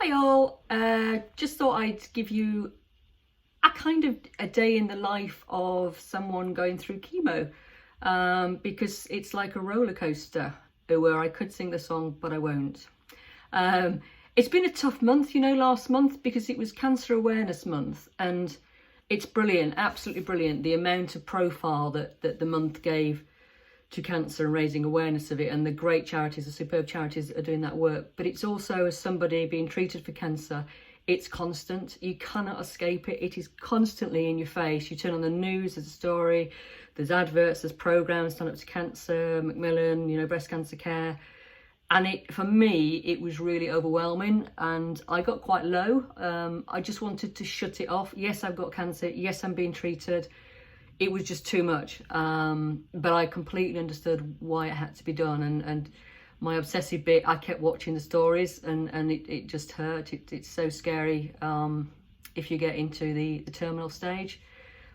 Hi all, just thought I'd give you a kind of a day in the life of someone going through chemo, because it's like a roller coaster where I could sing the song but I won't. Um, it's been a tough month, last month, because it was Cancer Awareness Month, and it's brilliant, absolutely brilliant, the amount of profile that the month gave to cancer and raising awareness of it, and the great charities, the superb charities that are doing that work. But it's also, as somebody being treated for cancer, it's constant. You cannot escape it. It is constantly in your face. You turn on the news, there's a story, there's adverts, there's programs, Stand Up to Cancer, Macmillan, breast cancer care. And for me, it was really overwhelming, and I got quite low. I just wanted to shut it off. Yes, I've got cancer. Yes, I'm being treated. It was just too much, but I completely understood why it had to be done, and my obsessive bit, I kept watching the stories, and it just hurt. It's so scary if you get into the terminal stage.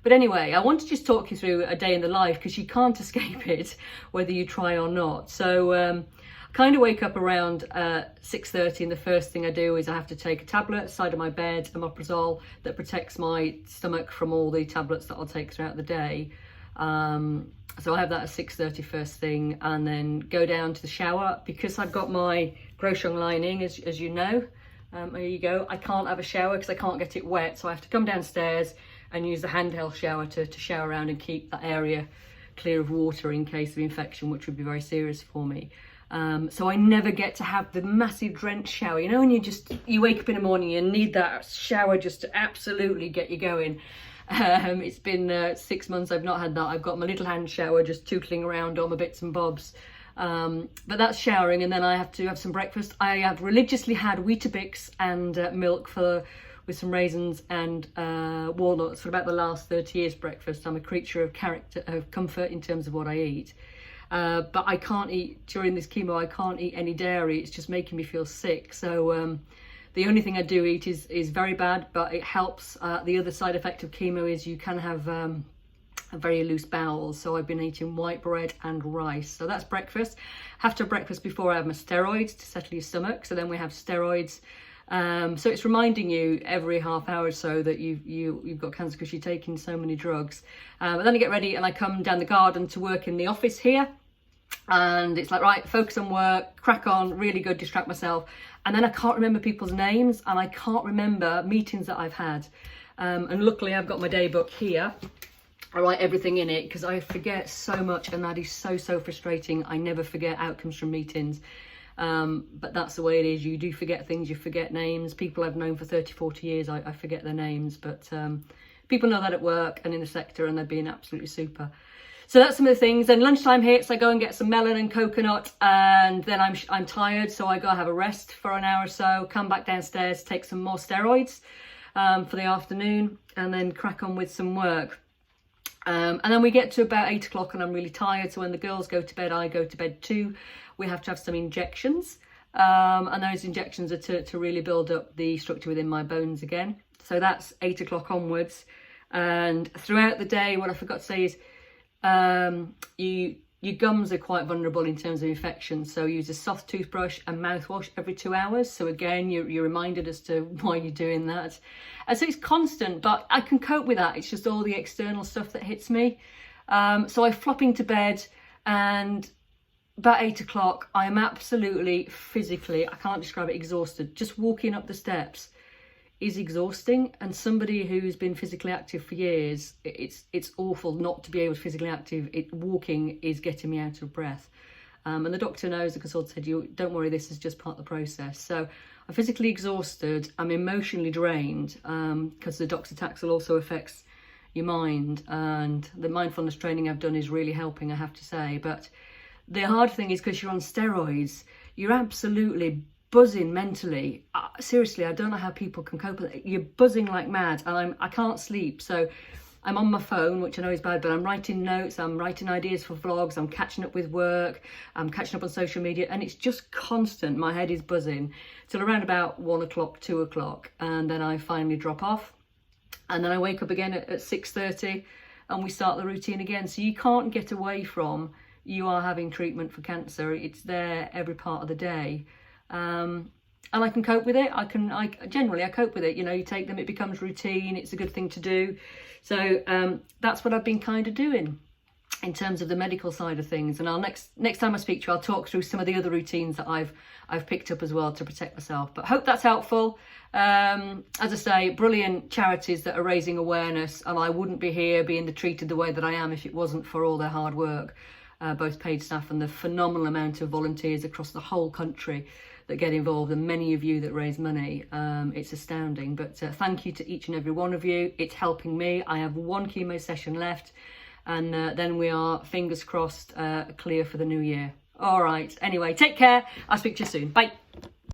But anyway, I want to just talk you through a day in the life, because you can't escape it whether you try or not. So kind of wake up around 6:30, and the first thing I do is I have to take a tablet side of my bed, omeprazole, that protects my stomach from all the tablets that I'll take throughout the day. So I have that at 6:30 first thing, and then go down to the shower because I've got my Groshong lining, as you know. There you go. I can't have a shower because I can't get it wet, so I have to come downstairs and use the handheld shower to shower around and keep that area clear of water in case of infection, which would be very serious for me. So I never get to have the massive drenched shower. When you wake up in the morning and need that shower just to absolutely get you going. It's been 6 months I've not had that. I've got my little hand shower just tootling around all my bits and bobs. But that's showering, and then I have to have some breakfast. I have religiously had Weetabix and milk with some raisins and walnuts for about the last 30 years breakfast. I'm a creature of comfort in terms of what I eat. But I can't eat, during this chemo, I can't eat any dairy. It's just making me feel sick. So the only thing I do eat is very bad, but it helps. The other side effect of chemo is you can have a very loose bowels. So I've been eating white bread and rice. So that's breakfast. Have to have breakfast before I have my steroids to settle your stomach. So then we have steroids. So it's reminding you every half hour or so that you've got cancer because you're taking so many drugs. But then I get ready and I come down the garden to work in the office here. And it's like, right, focus on work, crack on, really good, distract myself. And then I can't remember people's names, and I can't remember meetings that I've had. And luckily I've got my day book here. I write everything in it because I forget so much, and that is so frustrating. I never forget outcomes from meetings. But that's the way it is. You do forget things, you forget names. People I've known for 30, 40 years, I forget their names. But people know that at work and in the sector, and they're being absolutely super. So that's some of the things. Then lunchtime hits, I go and get some melon and coconut, and then I'm tired, so I go have a rest for an hour or so, come back downstairs, take some more steroids for the afternoon, and then crack on with some work. And then we get to about 8 o'clock and I'm really tired, so when the girls go to bed, I go to bed too. We have to have some injections, and those injections are to really build up the structure within my bones again. So that's 8 o'clock onwards. And throughout the day, what I forgot to say is your gums are quite vulnerable in terms of infection, so use a soft toothbrush and mouthwash every 2 hours. So again, you're reminded as to why you're doing that. And so it's constant, but I can cope with that. It's just all the external stuff that hits me. So I flop into bed, and about 8 o'clock, I am absolutely physically, I can't describe it, exhausted. Just walking up the steps is exhausting, and somebody who's been physically active for years, it's awful not to be able to physically active. Walking is getting me out of breath, and the doctor knows. The consultant said, "You don't worry, this is just part of the process." So I'm physically exhausted, I'm emotionally drained, because the doxycycline also affects your mind, and the mindfulness training I've done is really helping, I have to say. But the hard thing is, because you're on steroids, you're absolutely buzzing mentally. Seriously, I don't know how people can cope with it. You're buzzing like mad, and I can't sleep. So I'm on my phone, which I know is bad, but I'm writing notes, I'm writing ideas for vlogs, I'm catching up with work, I'm catching up on social media, and it's just constant. My head is buzzing till around about 1 o'clock, 2 o'clock, and then I finally drop off. And then I wake up again at 6:30, and we start the routine again. So you can't get away from, you are having treatment for cancer. It's there every part of the day. I can cope with it. I generally cope with it. You know, you take them, it becomes routine. It's a good thing to do. So that's what I've been kind of doing in terms of the medical side of things. And I'll next time I speak to you, I'll talk through some of the other routines that I've picked up as well to protect myself. But hope that's helpful. As I say, brilliant charities that are raising awareness, and I wouldn't be here being treated the way that I am if it wasn't for all their hard work, both paid staff and the phenomenal amount of volunteers across the whole country that get involved, and many of you that raise money. It's astounding. But thank you to each and every one of you. It's helping me. I have one chemo session left, and then we are, fingers crossed, clear for the new year. All right. Anyway, take care. I'll speak to you soon. Bye.